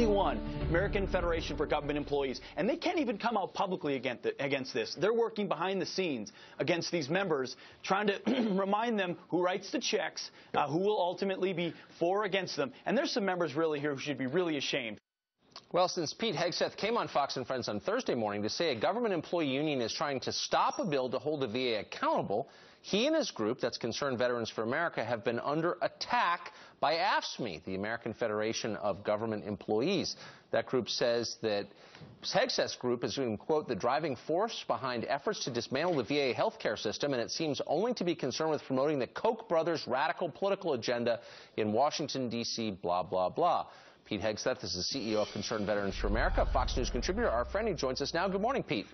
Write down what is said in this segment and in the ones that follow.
one, American Federation for Government Employees. And they can't even come out publicly against this. They're working behind the scenes against these members, trying to remind them who writes the checks, who will ultimately be for or against them. And there's some members really here who should be really ashamed. Well, since Pete Hegseth came on Fox & Friends on Thursday morning to say a government employee union is trying to stop a bill to hold the VA accountable, he and his group, that's Concerned Veterans for America, have been under attack by AFGE, the American Federation of Government Employees. That group says that Hegseth's group is, quote, the driving force behind efforts to dismantle the VA healthcare system, and it seems only to be concerned with promoting the Koch brothers' radical political agenda in Washington, D.C., blah, blah, blah. Pete Hegseth is the CEO of Concerned Veterans for America, Fox News contributor. Our friend who joins us now. Good morning, Pete.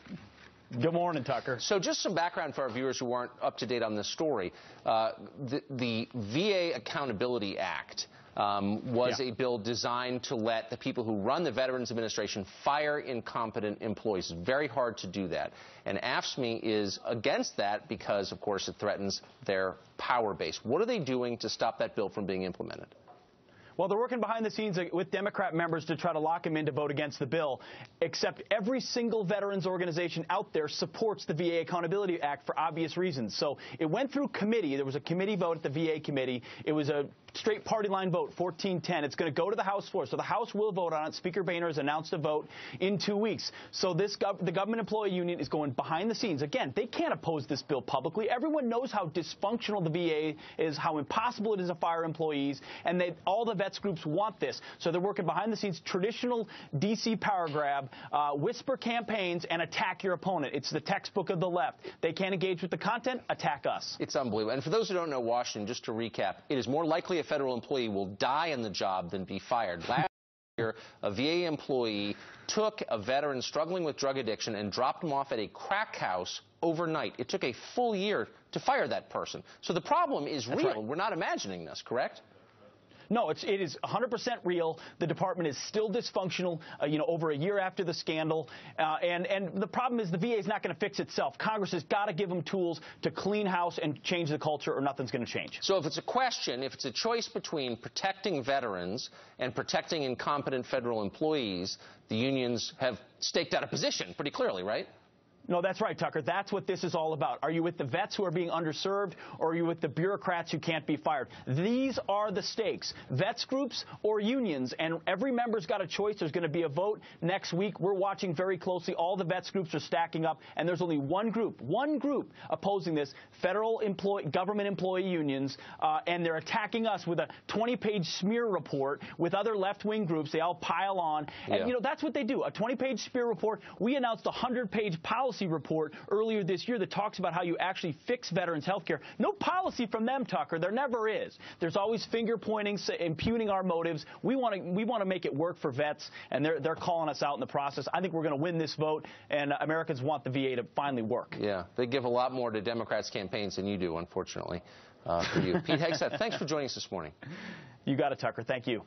Good morning, Tucker. So just some background for our viewers who aren't up to date on this story. The VA Accountability Act was a bill designed to let the people who run the Veterans Administration fire incompetent employees. It's very hard to do that. And AFGE is against that because, of course, it threatens their power base. What are they doing to stop that bill from being implemented? Well, they're working behind the scenes with Democrat members to try to lock him in to vote against the bill, except every single veterans organization out there supports the VA Accountability Act for obvious reasons. So it went through committee. There was a committee vote at the VA committee. It was a straight party line vote, 14-10. It's going to go to the House floor. So the House will vote on it. Speaker Boehner has announced a vote in 2 weeks. So the government employee union is going behind the scenes. Again, they can't oppose this bill publicly. Everyone knows how dysfunctional the VA is, how impossible it is to fire employees, and all the vets groups want this. So they're working behind the scenes, traditional D.C. power grab, whisper campaigns, and attack your opponent. It's the textbook of the left. They can't engage with the content, attack us. It's unbelievable. And for those who don't know Washington, just to recap, it is more likely a federal employee will die on the job than be fired. Last year, a VA employee took a veteran struggling with drug addiction and dropped him off at a crack house overnight. It took a full year to fire that person. So the problem is real. Right. We're not imagining this, correct? No, it is 100% real. The department is still dysfunctional, over a year after the scandal. And the problem is the VA is not going to fix itself. Congress has got to give them tools to clean house and change the culture, or nothing's going to change. So if it's a choice between protecting veterans and protecting incompetent federal employees, the unions have staked out a position pretty clearly, right? No, that's right, Tucker. That's what this is all about. Are you with the vets who are being underserved, or are you with the bureaucrats who can't be fired? These are the stakes, vets groups or unions, and every member's got a choice. There's going to be a vote next week. We're watching very closely. All the vets groups are stacking up, and there's only one group opposing this, government employee unions, and they're attacking us with a 20-page smear report with other left-wing groups. They all pile on, and, that's what they do, a 20-page smear report. We announced a 100-page policy report earlier this year that talks about how you actually fix veterans' health care. No policy from them, Tucker. There never is. There's always finger pointing, impugning our motives. We want to make it work for vets, and they're calling us out in the process. I think we're going to win this vote, and Americans want the VA to finally work. Yeah, they give a lot more to Democrats' campaigns than you do, unfortunately, for you. Pete Hegseth, thanks for joining us this morning. You got it, Tucker. Thank you.